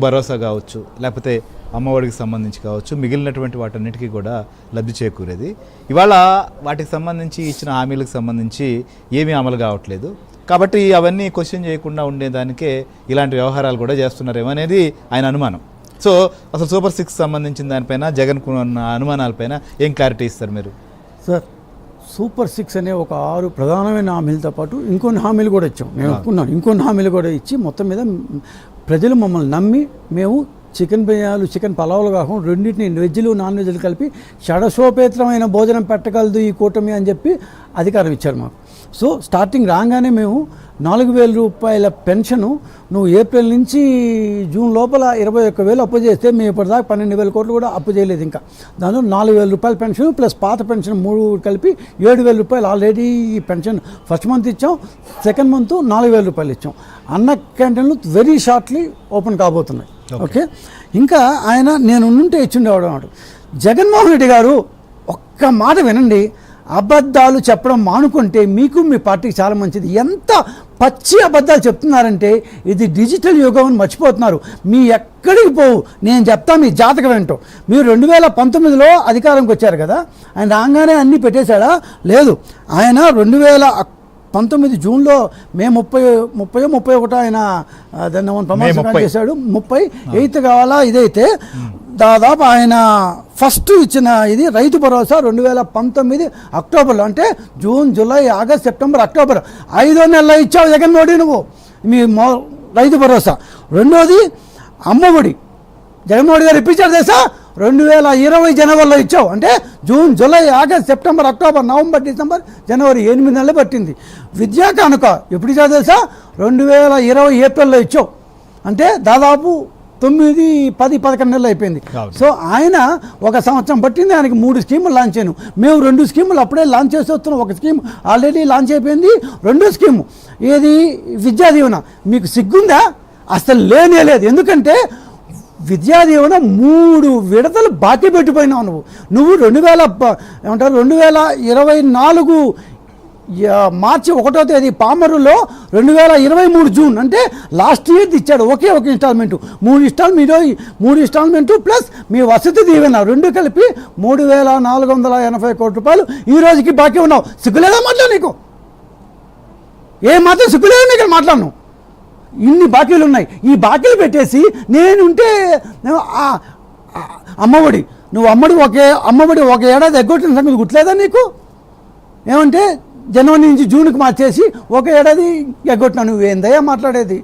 భరోసా కావచ్చు, లేకపోతే అమ్మఒడికి సంబంధించి కావచ్చు, మిగిలినటువంటి వాటన్నిటికీ కూడా లబ్ధి చేకూరేది. ఇవాళ వాటికి సంబంధించి ఇచ్చిన హామీలకు సంబంధించి ఏమీ అమలు కావట్లేదు. కాబట్టి అవన్నీ క్వశ్చన్ చేయకుండా ఉండేదానికే ఇలాంటి వ్యవహారాలు కూడా చేస్తున్నారేమో అనేది ఆయన అనుమానం. సో అసలు సూపర్ 6 సంబంధించిన దానిపైన జగన్కు ఉన్న అనుమానాలపైన ఏం క్లారిటీ ఇస్తారు మీరు? సార్, సూపర్ 6 అనే ఒక 6 ప్రధానమైన హామీలతో పాటు ఇంకొన్ని హామీలు కూడా ఇచ్చాం. నేను ఒప్పుకున్నాను, ఇంకొన్ని హామీలు కూడా ఇచ్చి మొత్తం మీద ప్రజలు మమ్మల్ని నమ్మి మేము చికెన్ బిర్యానీలు, చికెన్ పలావులు కాకుండా రెండింటిని వెజ్లు నాన్ వెజ్లు కలిపి షడశోపేతమైన భోజనం పెట్టగలదు ఈ కూటమి అని చెప్పి అధికారం ఇచ్చారు మాకు. సో స్టార్టింగ్ రాగానే మేము 4,000 రూపాయల పెన్షను నువ్వు ఏప్రిల్ నుంచి జూన్ లోపల 21,000 అప్పు చేస్తే మేము ఇప్పటిదాకా 12,000 కోట్లు కూడా అప్పు చేయలేదు. ఇంకా దాంట్లో 4,000 రూపాయల పెన్షన్ ప్లస్ పాత పెన్షన్ 3 కలిపి 7,000 రూపాయలు ఆల్రెడీ ఈ పెన్షన్ ఫస్ట్ మంత్ ఇచ్చాం. సెకండ్ మంత్ 4,000 రూపాయలు ఇచ్చాం. అన్న క్యాంటీన్లు వెరీ షార్ట్లీ ఓపెన్ కాబోతున్నాయి. ఓకే, ఇంకా ఆయన నేను ఉంటే ఇచ్చిండేవాడు అన్నమాట. జగన్మోహన్ రెడ్డి గారు ఒక్క మాట వినండి, అబద్ధాలు చెప్పడం మానుకుంటే మీకు మీ పార్టీకి చాలా మంచిది. ఎంత పచ్చి అబద్ధాలు చెప్తున్నారంటే ఇది డిజిటల్ యుగం అని మర్చిపోతున్నారు. మీ ఎక్కడికి పోవు, నేను చెప్తా మీ జాతకం ఏంటో. మీరు 2019లో అధికారంకి వచ్చారు కదా, ఆయన రాగానే అన్నీ పెట్టేశాడా? లేదు, ఆయన 2019 జూన్లో మే 31 ఆయన దాన్ని ప్రమాణం చేశాడు. 38 కావాలా ఇదైతే దాదాపు ఆయన ఫస్ట్ ఇచ్చిన ఇది రైతు భరోసా 2019 అక్టోబర్లో, అంటే June, July, August, September, October 5 నెలల్లో ఇచ్చావు జగన్మోహన్ రెడ్డి నువ్వు మీ రైతు భరోసా. రెండోది అమ్మఒడి జగన్మోహన్ రెడ్డి గారు ఇప్పించారు తెలుసా, 2020 జనవరిలో ఇచ్చావు. అంటే June, July, August, September, October, November, December, జనవరి 8 నెలలు పట్టింది. విద్యా కానుక ఎప్పుడు ఇచ్చావు తెలుసా, 2020 ఏప్రిల్లో ఇచ్చావు. అంటే దాదాపు 9, 10, 11 నెలలు అయిపోయింది. సో ఆయన 1 సంవత్సరం పట్టింది, ఆయనకి 3 స్కీములు లాంచ్ అయ్యాను. మేము 2 స్కీములు అప్పుడే లాంచ్ చేసి వస్తున్నాం. 1 స్కీమ్ ఆల్రెడీ లాంచ్ అయిపోయింది. 2 స్కీము ఏది విద్యా దీవెన. మీకు సిగ్గుందా? అసలు లేనే లేదు. ఎందుకంటే విద్యా దీవెన 3 విడతలు బాకీ పెట్టిపోయినావు నువ్వు 2024 మార్చి 1వ తేదీ పామరులో 2023 జూన్, అంటే లాస్ట్ ఇయర్ ఇచ్చాడు. ఒకే ఒక ఇన్స్టాల్మెంటు, 3 ఇన్స్టాల్మెంటు ప్లస్ మీ వసతి దీవెన 2 కలిపి 3,480 కోట్ల రూపాయలు ఈ రోజుకి బాకీ ఉన్నావు. సిగ్గులేదా మాట్లాడు నీకు? ఏ మాత్రం సిగ్గులేదా నీకు మాట్లాడను? ఇన్ని బాకీలు ఉన్నాయి. ఈ బాకీలు పెట్టేసి నేనుంటే అమ్మఒడి నువ్వు అమ్మఒడి ఒక ఏడాది ఎగ్గొట్టిన సంగతి గుర్తులేదా నీకు? ఏమంటే జనవరి నుంచి జూన్కి మార్చేసి 1 ఏడాది ఎగ్గొట్టినా. నువ్వు ఏందయ్యా మాట్లాడేది?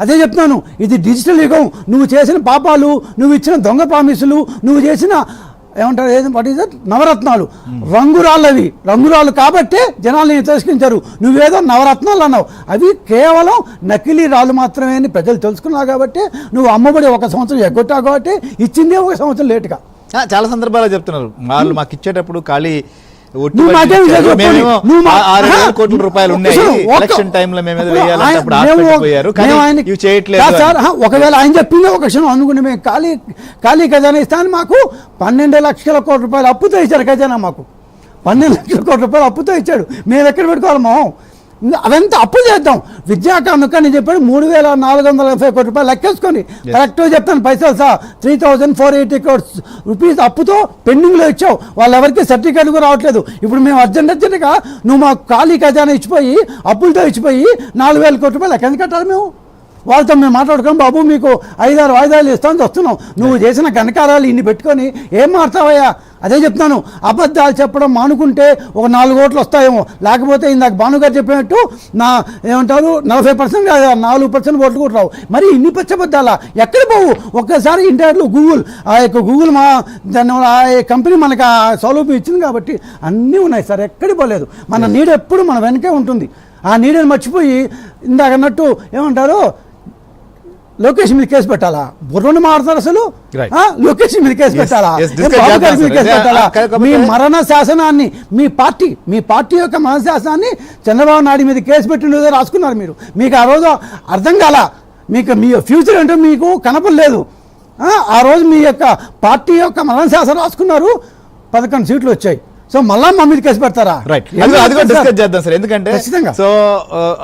అదే చెప్తున్నాను, ఇది డిజిటల్ యుగం. నువ్వు చేసిన పాపాలు, నువ్వు ఇచ్చిన దొంగ ప్రామిసులు, నువ్వు చేసిన ఏమంటారు వాట్ ఈజ్ దట్ నవరత్నాలు, రంగురాళ్ళు కాబట్టే జనాల్ని తిరస్కరించారు. నువ్వేదో నవరత్నాలు అన్నావు, అవి కేవలం నకిలీ రాళ్ళు మాత్రమే అని ప్రజలు తెలుసుకున్నావు. కాబట్టి నువ్వు అమ్మబడి 1 సంవత్సరం ఎగ్గొట్టావు కాబట్టి ఇచ్చిందే 1 సంవత్సరం లేటుగా. చాలా సందర్భాలు చెప్తున్నారు వాళ్ళు మాకు ఇచ్చేటప్పుడు ఖాళీ 6,000 కోట్ల రూపాయలు ఉన్నాయి. ఒకవేళ ఆయన చెప్పింది ఒక క్షణం అనుకుని మేము ఖాళీ ఖజానా ఇస్తాను. మాకు 12 లక్షల కోట్ల రూపాయలు అప్పుతో ఇచ్చాడు ఖజానా. మాకు 12 లక్షల కోట్ల రూపాయలు అప్పుతో ఇచ్చాడు. మేము ఎక్కడ పెట్టుకోవాలమో అదంతా అప్పు చేద్దాం. విద్యా కానుక అని చెప్పాడు 3,480 కోట్ల రూపాయలు లెక్కేసుకొని కరెక్ట్గా చెప్తాను పైసలు సార్ 3,480 crores రూపీస్ అప్పుతో పెండింగ్లో ఇచ్చావు. వాళ్ళు ఎవరికి సర్టిఫికేట్ కూడా రావట్లేదు. ఇప్పుడు మేము అర్జెంటుగా నువ్వు మాకు ఖాళీ ఖజానా ఇచ్చిపోయి అప్పులతో ఇచ్చిపోయి 4,000 కోట్ల రూపాయలు ఎక్కడికి కట్టాలి? మేము వాళ్ళతో మేము మాట్లాడుకోం. బాబు మీకు 5-6 వాయిదాలు ఇస్తామని వస్తున్నాం. నువ్వు చేసిన ఘనకారాలు ఇన్ని పెట్టుకొని ఏం మారుతావయ్యా? అదే చెప్తున్నాను, అబద్ధాలు చెప్పడం మానుకుంటే ఒక 4 ఓట్లు వస్తాయేమో. లేకపోతే ఇందాక భానుగారు చెప్పినట్టు 40% 4% ఓట్లు కూడా రావు. మరి ఇన్ని పచ్చబద్దాలా? ఎక్కడ పోవు? ఒక్కసారి ఇంటర్నెట్లో గూగుల్ మా ఆ కంపెనీ మనకు ఆ సౌలభ్యం ఇచ్చింది కాబట్టి అన్నీ ఉన్నాయి సార్. ఎక్కడికి పోలేదు. మన నీడ ఎప్పుడు మన వెనకే ఉంటుంది. ఆ నీడని మర్చిపోయి ఇందాక అన్నట్టు ఏమంటారు, లోకేష్ మీద కేసు పెట్టాలా? బుర్రను మారుతారు అసలు. లోకేష్ మీద కేసు పెట్టాలా? మీ మరణ శాసనాన్ని మీ పార్టీ యొక్క మరణ శాసనాన్ని చంద్రబాబు నాయుడు మీద కేసు పెట్టినదో రాసుకున్నారు మీరు. మీకు ఆ రోజు అర్థం కాల, మీకు మీ ఫ్యూచర్ ఏంటో మీకు కనపడలేదు. ఆ రోజు మీ యొక్క పార్టీ యొక్క మరణ శాసనం రాసుకున్నారు, 11 సీట్లు వచ్చాయి. సో మళ్ళా మా మీద కేసు పెడతారా? రైట్, అది కూడా డిస్కస్ చేద్దాం సార్. ఎందుకంటే సో